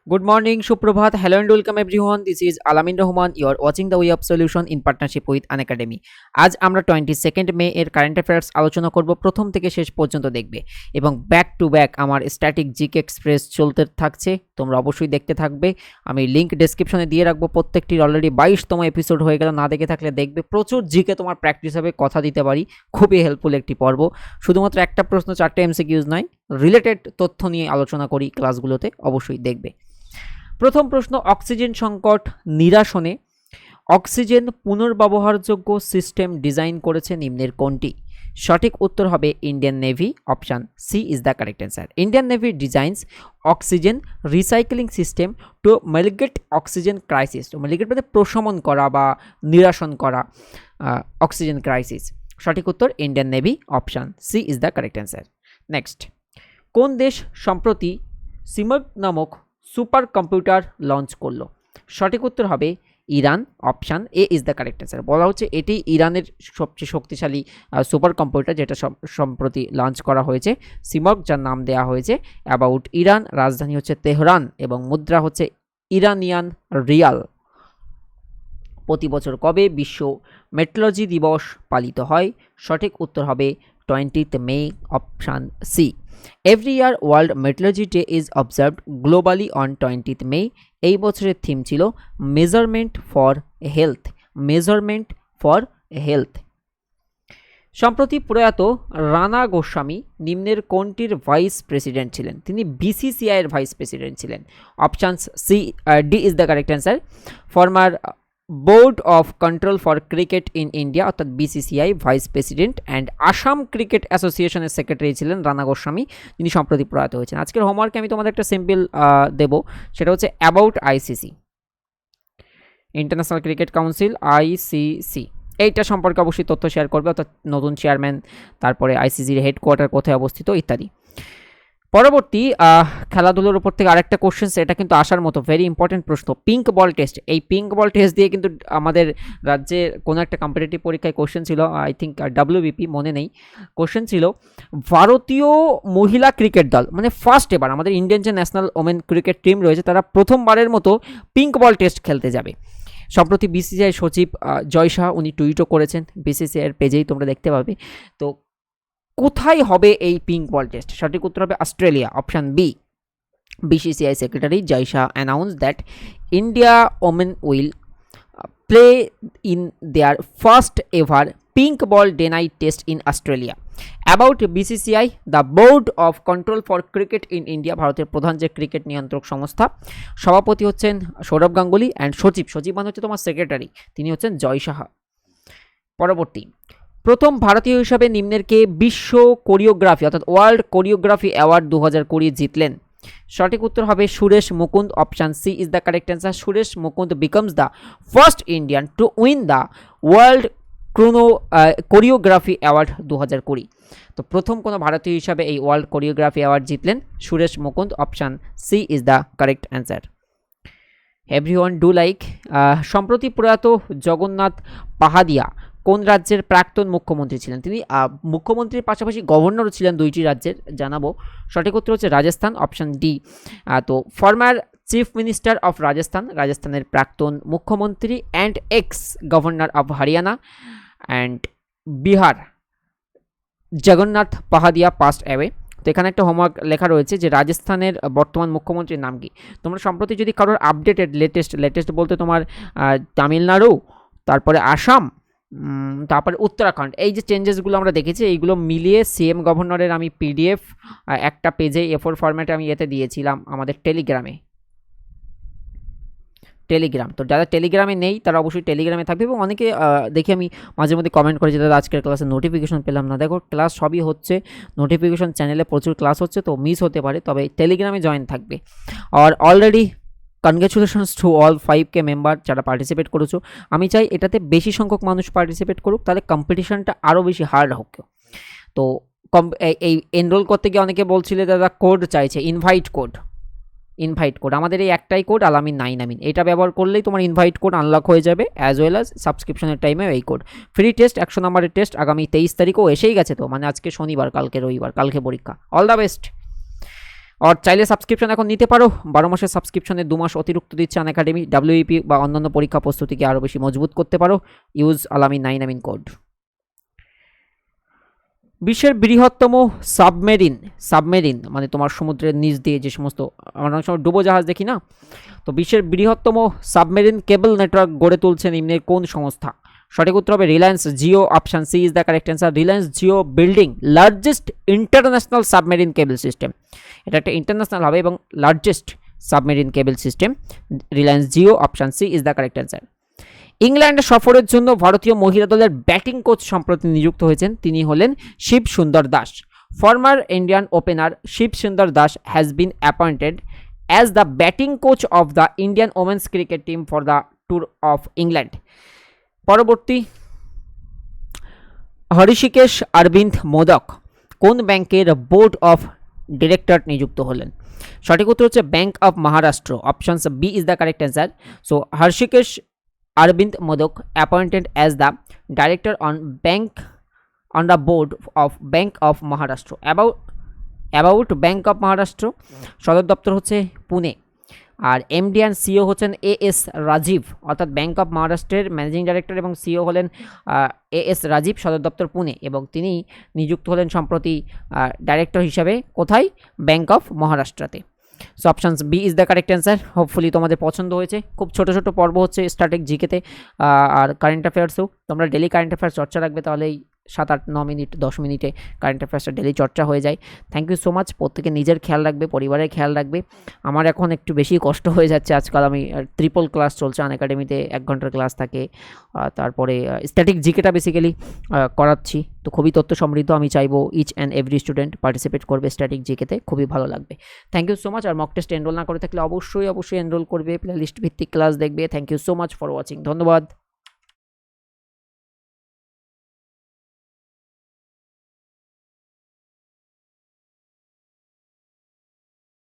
Good morning, Shubprabhat. Hello and welcome everyone. This is Alamin Rahman. You are watching the Way of Solution in partnership with Unacademy. আজ আমরা 22 মে এর current affairs আলোচনা করব, প্রথম থেকে শেষ পর্যন্ত দেখবে এবং ব্যাক টু ব্যাক আমার স্ট্যাটিক জিকে এক্সপ্রেস চলতে থাকছে, তোমরা অবশ্যই দেখতে থাকবে। আমি লিংক ডেসক্রিপশনে দিয়ে রাখবো। প্রত্যেকটির অলরেডি 22তম এপিসোড হয়ে গেল, না দেখে থাকলে দেখবে। প্রচুর জিকে তোমার প্র্যাকটিস হবে, কথা দিতে পারি। খুবই হেল্পফুল একটি পর্ব। শুধুমাত্র একটা প্রশ্ন, 4টে এমসিকিউজ নয়, রিলেটেড তথ্য নিয়ে আলোচনা করি ক্লাসগুলোতে, অবশ্যই দেখবে। প্রথম প্রশ্ন, অক্সিজেন সংকট নিরসনে অক্সিজেন পুনর্ব্যবহারযোগ্য সিস্টেম ডিজাইন করেছে নিম্নের কোনটি? সঠিক উত্তর হবে Indian Navy. Option C is the correct answer. Indian Navy designs oxygen recycling system to mitigate oxygen crisis. তো মিটিগেট মানে প্রশমন করা বা নিরসন করা অক্সিজেন ক্রাইসিস। সঠিক উত্তর Indian Navy. Option C is the correct answer. Next, কোন দেশ সম্প্রতি সিমার্ক নামক সুপার কম্পিউটার লঞ্চ করলো? সঠিক উত্তর হবে Iran. Option A is the correct answer. বলা হচ্ছে এটি ইরানের সবচেয়ে শক্তিশালী সুপার কম্পিউটার, যেটা সম্প্রতি লঞ্চ করা হয়েছে, সিমক, যার নাম দেওয়া হয়েছে অ্যাবাউট ইরান। রাজধানী হচ্ছে তেহরান এবং মুদ্রা হচ্ছে ইরানিয়ান রিয়াল। প্রতি বছর কবে বিশ্ব মেট্রোলজি দিবস পালিত হয়? সঠিক উত্তর হবে 20th May. Option C. Every year World Metrology Day is observed globally on 20th May. এই বছরের থিম ছিল measurement for health. Measurement for health. সম্প্রতি প্রয়াত রানা গোস্বামী নিম্নের কোনটির ভাইস প্রেসিডেন্ট ছিলেন? তিনি বিসিসিআই এর ভাইস প্রেসিডেন্ট ছিলেন। Option C D is the correct answer. Former Board of Control for Cricket in India অর্থাৎ BCCI vice president and Assam cricket অ্যাসোসিয়েশনের সেক্রেটারি ছিলেন রানা গোস্বামী, যিনি সম্প্রতি প্রয়াত হয়েছেন। আজকের হোমওয়ার্কে আমি তোমাদের একটা সিম্পল দেব, সেটা হচ্ছে about ICC, international cricket council, ICC. এইটা সম্পর্কে অবশ্যই তথ্য শেয়ার করবে, অর্থাৎ নতুন চেয়ারম্যান, তারপরে আইসিসির হেডকোয়ার্টার কোথায় অবস্থিত ইত্যাদি। পরবর্তী খেলাধুলোর উপর থেকে আরেকটা কোশ্চেন, এটা কিন্তু আসার মতো ভেরি ইম্পর্টেন্ট প্রশ্ন। পিঙ্ক বল টেস্ট, এই পিঙ্ক বল টেস্ট দিয়ে কিন্তু আমাদের রাজ্যে কোনো একটা কম্পিটিটিভ পরীক্ষায় কোশ্চেন ছিল, আই থিঙ্ক ডাব্লিউবিপি, মনে নেই। কোশ্চেন ছিল ভারতীয় মহিলা ক্রিকেট দল, মানে ফার্স্ট এবার আমাদের ইন্ডিয়ান যে ন্যাশনাল ওমেন ক্রিকেট টিম রয়েছে, তারা প্রথমবারের মতো পিঙ্ক বল টেস্ট খেলতে যাবে। সম্প্রতি বিসিসিআই সচিব জয় শাহ, উনি টুইটও করেছেন, বিসিসিআই এর পেজেই তোমরা দেখতে পাবে। তো কোথায় হবে এই পিঙ্ক বল টেস্ট? সঠিক উত্তর হবে Australia. Option B. BCCI secretary Jay Shah announce that India women will play in their first ever pink ball day night test in Australia. About BCCI, the Board of Control for Cricket in India, ভারতের প্রধান যে cricket নিয়ন্ত্রক সংস্থা, সভাপতি হচ্ছেন Sourav Ganguly and সচিব মানে হচ্ছে তোমার সেক্রেটারি, তিনি হচ্ছেন জয় সাহা। পরবর্তী, প্রথম ভারতীয় হিসাবে নিম্নের কে বিশ্ব কোরিওগ্রাফি অর্থাৎ ওয়ার্ল্ড কোরিওগ্রাফি অ্যাওয়ার্ড 2020 জিতলেন? সঠিক উত্তর হবে Suresh Mukund. Option C is the correct answer. Suresh Mukund becomes the first Indian to win the World Choreography Award 2020। তো প্রথম কোনো ভারতীয় হিসাবে এই ওয়ার্ল্ড কোরিওগ্রাফি অ্যাওয়ার্ড জিতলেন Suresh Mukund. Option C is the correct answer. Everyone do like. সম্প্রতি প্রয়াত জগন্নাথ পাহাদিয়া কোন রাজ্যের প্রাক্তন মুখ্যমন্ত্রী ছিলেন? তিনি মুখ্যমন্ত্রীর পাশাপাশি গভর্নরও ছিলেন দুইটি রাজ্যের, জানাবো। সঠিক উত্তর হচ্ছে রাজস্থান। Option D. তো former chief minister of Rajasthan, রাজস্থানের প্রাক্তন মুখ্যমন্ত্রী and ex governor of Haryana and Bihar, Jagannath Pahadia passed away. তো এখানে একটা হোমওয়ার্ক লেখা রয়েছে যে রাজস্থানের বর্তমান মুখ্যমন্ত্রীর নাম কি? তোমরা সম্প্রতি যদি কারোর আপডেটেড লেটেস্ট বলতে তোমার তামিলনাড়ু, তারপরে আসাম, তারপরে উত্তরাখণ্ড, এই যে চেঞ্জেসগুলো আমরা দেখেছি, এইগুলো মিলিয়ে সিএম গভর্নরের আমি পিডিএফ একটা পেজে A4 ফরম্যাটে আমি এতে দিয়েছিলাম আমাদের টেলিগ্রাম। তো যারা টেলিগ্রামে নেই তারা অবশ্যই টেলিগ্রামে থাকবে। এবং অনেকে দেখি আমি মাঝে মধ্যে কমেন্ট করে যে দাদা আজকের ক্লাসে নোটিফিকেশন পেলাম না। দেখো, ক্লাস সবই হচ্ছে, নোটিফিকেশন চ্যানেলে প্রচুর ক্লাস হচ্ছে, তো মিস হতে পারে, তবে টেলিগ্রামে জয়েন থাকবে। আর already congratulations to all 5K member যারা পার্টিসিপেট করেছো। আমি চাই এটাতে বেশি সংখ্যক মানুষ পার্টিসিপেট করুক, তাহলে কম্পিটিশনটা আরও বেশি হার্ড হোক। তো এই এনরোল করতে গিয়ে অনেকে বলছিলে দাদা কোড চাইছে, ইনভাইট কোড, আমাদের এই একটাই কোড আলামিন 9 আমিন, এটা ব্যবহার করলেই তোমার ইনভাইট কোড আনলক হয়ে যাবে, অ্যাজ ওয়েল অ্যাজ সাবস্ক্রিপশনের টাইমেও এই কোড। ফ্রি টেস্ট 100 নম্বরের টেস্ট আগামী 23 তারিখও এসেই গেছে, তো মানে আজকে শনিবার, কালকে রবিবার, কালকে পরীক্ষা। All the best. আর চাইলে সাবস্ক্রিপশন এখন নিতে পারো, 12 মাসের সাবস্ক্রিপশনে 2 মাস অতিরিক্ত দিচ্ছে আনএকাডেমি। ডাব্লিউইপি বা অন্যান্য পরীক্ষা প্রস্তুতিকে আরও বেশি মজবুত করতে পারো। ইউজ আলামিন 9 কোড। বিশ্বের বৃহত্তম সাবমেরিন মানে তোমার সমুদ্রের নিচ দিয়ে যে সমস্ত, আমরা অনেক সময় ডুবোজাহাজ দেখি না, তো বিশ্বের বৃহত্তম সাবমেরিন কেবল নেটওয়ার্ক গড়ে তুলছে নিম্নের কোন সংস্থা? সঠিক উত্তর হবে Reliance Jio. Option C is the correct answer. Reliance Jio building largest international submarine cable system. এটা একটা ইন্টারন্যাশনাল হবে এবং largest submarine cable system Reliance Jio. Option C is the correct answer. England সফরের জন্য ভারতীয় মহিলা দলের ব্যাটিং কোচ সম্প্রতি নিযুক্ত হয়েছেন, তিনি হলেন Shiv Sundar Das. Former Indian opener Shiv Sundar Das has been appointed as the batting coach of the Indian women's cricket team for the tour of England. পরবর্তী, হরিষিকেশ অরবিন্দ মোদক কোন ব্যাংকের বোর্ড অফ ডিরেক্টর নিযুক্ত হলেন? সঠিক উত্তর হচ্ছে Bank of Maharashtra. Option B is the correct answer. So Hrishikesh Arvind Modak appointed as the director on the board of Bank of Maharashtra. About Bank of Maharashtra সদর দপ্তর হচ্ছে পুনে, আর এমডি অ্যান্ড সিও হচ্ছেন as Rajib, অর্থাৎ ব্যাংক অফ মহারাষ্ট্রের managing director এবং CO হলেন as Rajib, সদর দপ্তর পুনে, এবং তিনি নিযুক্ত হলেন সম্প্রতি ডাইরেক্টর হিসাবে কোথায়? ব্যাংক অফ মহারাষ্ট্রতে। So option B is the correct answer. Hopefully তোমাদের পছন্দ হয়েছে। খুব ছোটো ছোটো পর্ব হচ্ছে স্ট্যাটিক জিকেতে আর কারেন্ট অ্যাফেয়ার্সেও। তোমরা ডেলি কারেন্ট অ্যাফেয়ার্স চর্চা রাখবে, তাহলেই 7-8-9 মিনিট 10 মিনিটে কারেন্ট অ্যাফেয়ার্সটা ডেলি চর্চা হয়ে যায়। Thank you so much. প্রত্যেকে নিজের খেয়াল রাখবে, পরিবারের খেয়াল রাখবে। আমার এখন একটু বেশি কষ্ট হয়ে যাচ্ছে আজকাল, আমি ট্রিপল ক্লাস চলছে আনএকাডেমিতে, 1 ঘন্টার ক্লাস থাকে, তারপরে স্ট্যাটিক জিকেটা বেসিক্যালি করাচ্ছি, তো খুবই তথ্য সমৃদ্ধ। আমি চাইবো each and every student participate করবে স্ট্যাটিক জিকেতে, খুবই ভালো লাগবে। Thank you so much. আর মক টেস্ট এনরোল না করে থাকলে অবশ্যই এনরোল করবে, প্লে লিস্ট ভিত্তিক ক্লাস দেখবে। Thank you so much for watching. ধন্যবাদ।